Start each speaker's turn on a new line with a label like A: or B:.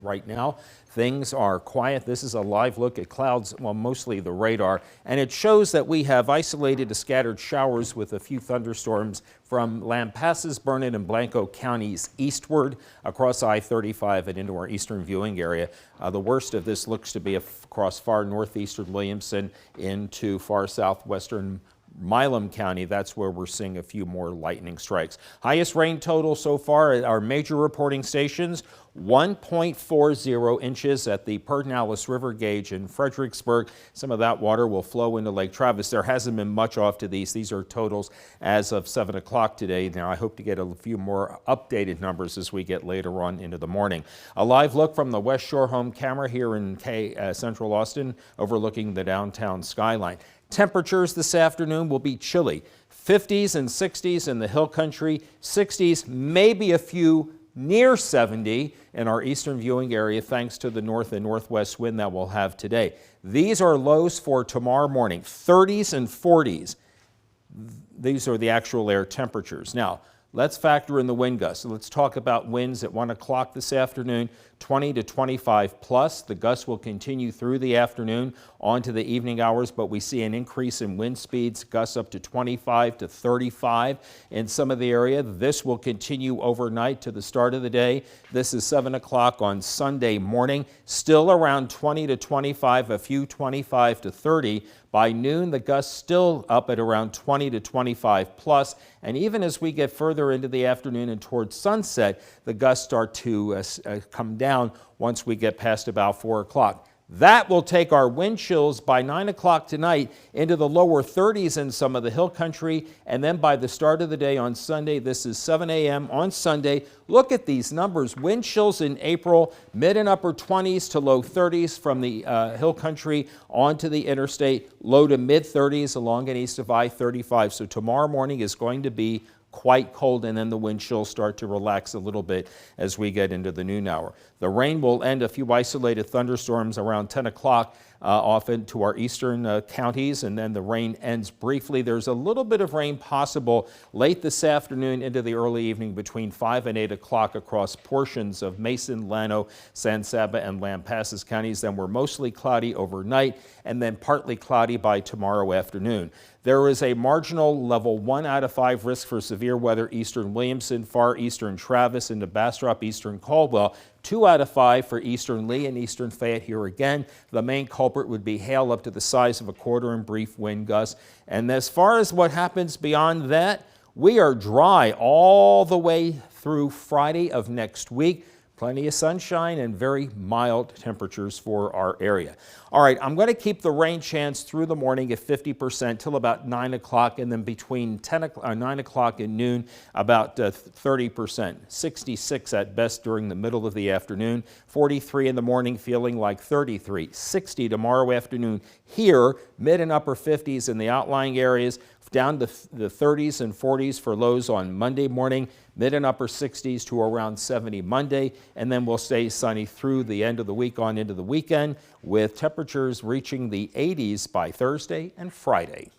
A: Right now, things are quiet. This is a live look at clouds, well, mostly the radar, and it shows that we have isolated to scattered showers with a few thunderstorms from Lampasas, Burnett, and Blanco counties eastward across I-35 and into our eastern viewing area. The worst of this looks to be across far northeastern Williamson into far southwestern Milam County. That's where we're seeing a few more lightning strikes. Highest rain total so far at our major reporting stations, 1.40 inches at the Pedernales River gauge in Fredericksburg. Some of that water will flow into Lake Travis. There hasn't been much off to these. These are totals as of 7 o'clock today. Now, I hope to get a few more updated numbers as we get later on into the morning. A live look from the West Shore home camera here in Central Austin, overlooking the downtown skyline. Temperatures this afternoon will be chilly. 50s and 60s in the hill country, 60s, maybe a few near 70 in our eastern viewing area thanks to the north and northwest wind that we'll have today. These are lows for tomorrow morning, 30s and 40s. These are the actual air temperatures. Now, let's factor in the wind gusts. So let's talk about winds at 1 o'clock this afternoon, 20 to 25 plus. The gusts will continue through the afternoon on to the evening hours, but we see an increase in wind speeds, gusts up to 25 to 35 in some of the area. This will continue overnight to the start of the day. This is 7 o'clock on Sunday morning, still around 20 to 25, a few 25 to 30. By noon, the gusts still up at around 20 to 25 plus, and even as we get further into the afternoon and towards sunset, the gusts start to come down once we get past about 4 o'clock. That will take our wind chills by 9 o'clock tonight into the lower 30s in some of the hill country, and then by the start of the day on Sunday, this is 7 a.m. on Sunday. Look at these numbers. Wind chills in April, mid and upper 20s to low 30s from the hill country onto the interstate, low to mid 30s along and east of I-35. So tomorrow morning is going to be quite cold, and then the wind chills start to relax a little bit as we get into the noon hour. The rain will end a few isolated thunderstorms around 10 o'clock off into our eastern counties, and then the rain ends briefly. There's a little bit of rain possible late this afternoon into the early evening between 5 and 8 o'clock across portions of Mason, Llano, San Saba, and Lampasas counties. Then we're mostly cloudy overnight and then partly cloudy by tomorrow afternoon. There is a marginal level 1 out of 5 risk for severe weather eastern Williamson, far eastern Travis, into Bastrop, eastern Caldwell. 2 out of 5 for eastern Lee and eastern Fayette. Here again, the main culprit would be hail up to the size of a quarter and brief wind gusts. And as far as what happens beyond that, we are dry all the way through Friday of next week. Plenty of sunshine and very mild temperatures for our area. All right, I'm going to keep the rain chance through the morning at 50% till about 9 o'clock, and then between 9 o'clock and noon, about 30%. 66 at best during the middle of the afternoon. 43 in the morning, feeling like 33. 60 tomorrow afternoon here, mid and upper 50s in the outlying areas, down to the 30s and 40s for lows on Monday morning, mid and upper 60s to around 70 Monday, and then we'll stay sunny through the end of the week on into the weekend with temperatures reaching the 80s by Thursday and Friday.